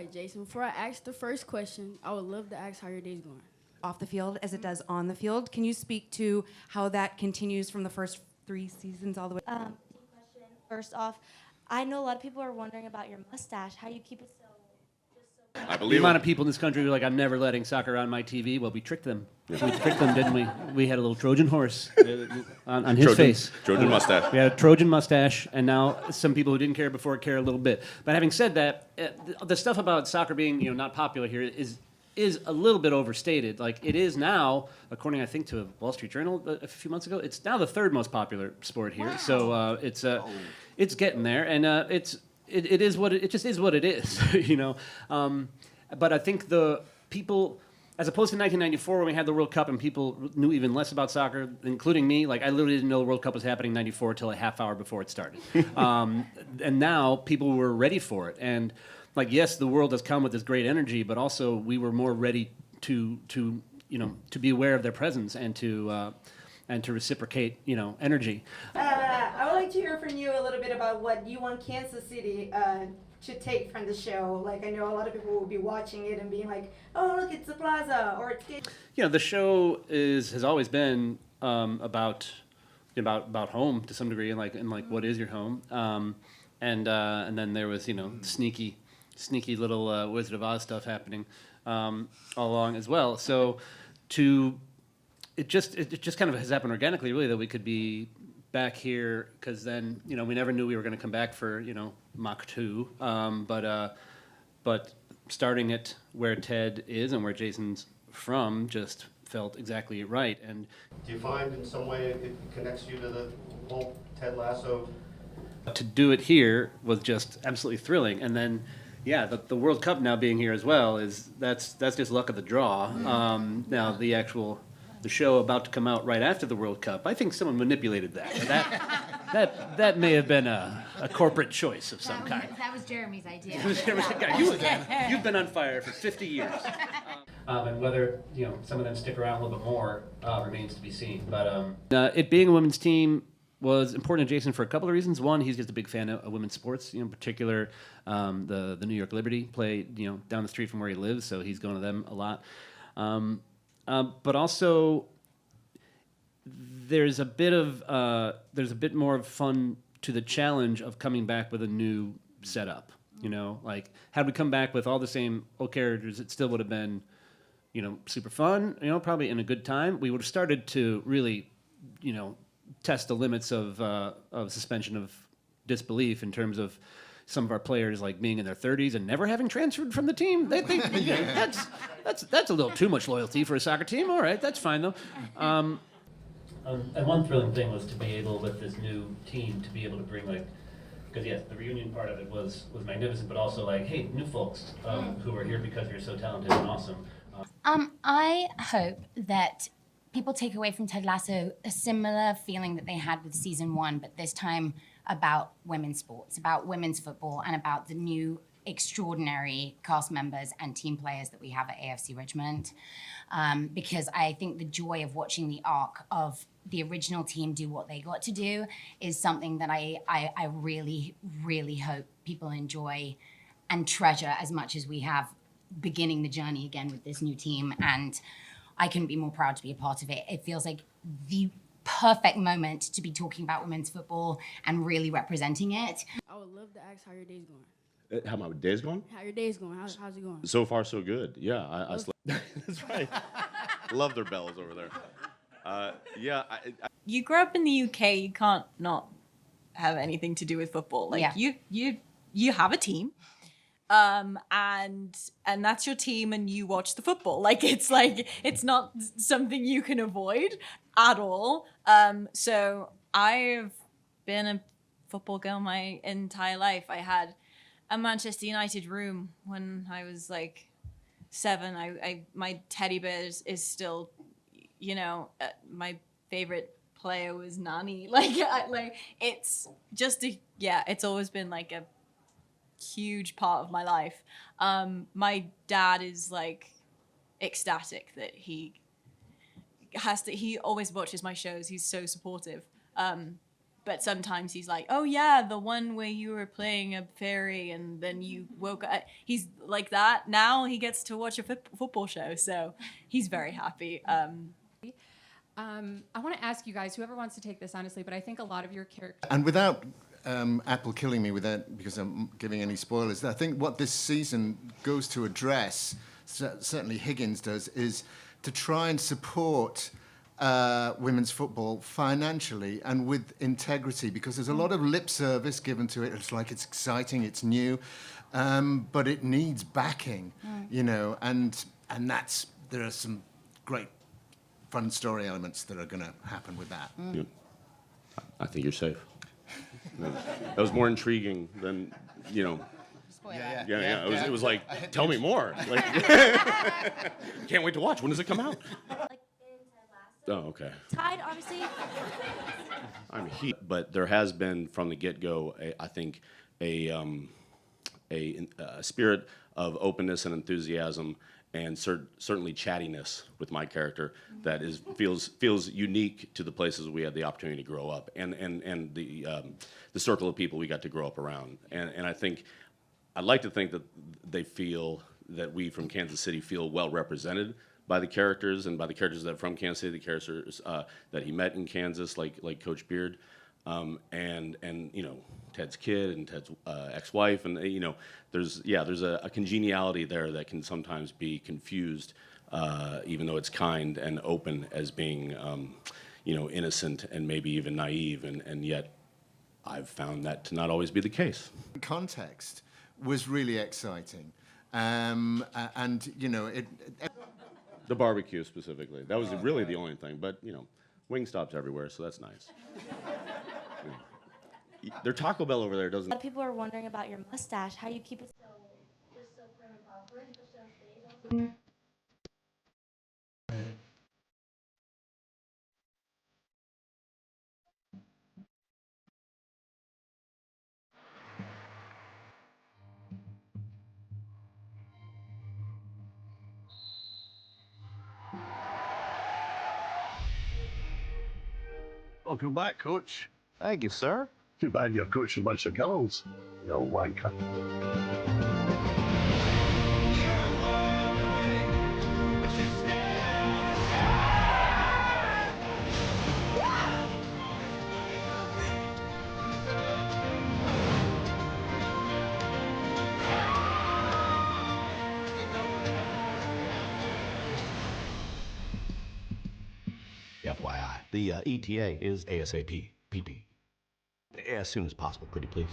right, Jason. Before I ask the first question, I would love to ask how your day's going. Off the field as it does on the field. Can you speak to how that continues from the first 3 seasons all the way? Question. First off, I know a lot of people are wondering about your mustache. How you keep it so. I The believe amount it. of people in this country who are like, I'm never letting soccer on my TV. Well, we tricked them. We tricked them, didn't we? We had a little Trojan horse on his face. Trojan mustache. We had a Trojan mustache, and now some people who didn't care before care a little bit. But having said that, the stuff about soccer being not popular here is a little bit overstated. Like it is now, according I think to a Wall Street Journal a few months ago, it's now the 3rd most popular sport here. Wow. So it's getting there, and it is what it just is what it is, But I think the people, as opposed to 1994 when we had the World Cup and people knew even less about soccer, including me. Like I literally didn't know the World Cup was happening in '94 until a half hour before it started. And now people were ready for it. And like, yes, the world has come with this great energy, but also we were more ready to be aware of their presence and to reciprocate, energy. I would like to hear from you a little bit about what you want Kansas City to take from the show. Like, I know a lot of people will be watching it and being like, "Oh, look, it's the plaza," or it's. The show has always been about home to some degree, and like what is your home, and then there was sneaky little Wizard of Oz stuff happening all along as well. So it just kind of has happened organically, really, that we could be back here, because then we never knew we were going to come back for Mach 2, but starting it where Ted is and where Jason's from just felt exactly right. And do you find in some way it connects you to the whole Ted Lasso? to do it here was just absolutely thrilling. And then the World Cup now being here as well that's just luck of the draw. Now the show about to come out right after the World Cup, I think someone manipulated that. That may have been a corporate choice of some kind. That was Jeremy's idea. You've been on fire for 50 years. And whether some of them stick around a little bit more remains to be seen. But it being a women's team was important to Jason for a couple of reasons. One, he's just a big fan of women's sports. In particular, the New York Liberty play down the street from where he lives, so he's going to them a lot. But also, there's a bit more fun to the challenge of coming back with a new setup. Like had we come back with all the same old characters, it still would have been, super fun. Probably in a good time. We would have started to really, test the limits of suspension of disbelief in terms of some of our players like being in their 30s and never having transferred from the team. That's a little too much loyalty for a soccer team. All right, that's fine though. And one thrilling thing was to be able, with this new team, to be able to bring because yes, the reunion part of it was magnificent, but also hey, new folks who are here because you're so talented and awesome. I hope that people take away from Ted Lasso a similar feeling that they had with season 1, but this time about women's sports, about women's football, and about the new extraordinary cast members and team players that we have at AFC Richmond. Because I think the joy of watching the arc of the original team do what they got to do is something that I really, really hope people enjoy and treasure as much as we have beginning the journey again with this new team. And I couldn't be more proud to be a part of it. It feels like the perfect moment to be talking about women's football and really representing it. I would love to ask how your day's going. How my day's going? How your day's going? How's it going? So far, so good. Yeah, I slept. That's right. Love their bells over there. You grew up in the UK. You can't not have anything to do with football. You have a team. And that's your team, and you watch the football. It's not something you can avoid at all. So I've been a football girl my entire life. I had a Manchester United room when I was 7. My teddy bear is still, my favorite player was Nani. It's just it's always been a huge part of my life. My dad is ecstatic that he always watches my shows. He's so supportive. But sometimes he's like, oh yeah, the one where you were playing a fairy and then you woke up. He's like that. Now he gets to watch a football show. So he's very happy. I want to ask you guys, whoever wants to take this honestly, but I think a lot of your characters. And without Apple killing me because I'm giving any spoilers, I think what this season goes to address, certainly Higgins does, is to try and support women's football financially and with integrity, because there's a lot of lip service given to it. It's like it's exciting, it's new, but it needs backing, you know, and there are some great fun story elements that are going to happen with that. Yeah. I think you're safe. That was more intriguing than, you know. Yeah. It was like, tell me more. Like, can't wait to watch. When does it come out? Oh, okay. Tied, obviously. I'm heat, but there has been from the get-go, I think, a spirit of openness and enthusiasm, and certainly chattiness with my character that feels unique to the places we had the opportunity to grow up, and the circle of people we got to grow up around. And I think I'd like to think that they feel that we from Kansas City feel well represented by the characters, and by the characters that are from Kansas City, the characters that he met in Kansas, like Coach Beard, and you know, Ted's kid and Ted's ex-wife, and you know, there's a congeniality there that can sometimes be confused, even though it's kind and open as being you know, innocent and maybe even naive, and yet I've found that to not always be the case. Context was really exciting, and you know it. The barbecue specifically. That was really the only thing, but you know, Wingstop's everywhere, so that's nice. Yeah. Their Taco Bell over there doesn't. A lot of people are wondering about your mustache, how you keep it so prim and proper, just so it stays on. Welcome back, Coach. Thank you, sir. Too bad you've coached a bunch of girls, you old wanker. FYI, the ETA is ASAP, PP. As soon as possible, pretty please.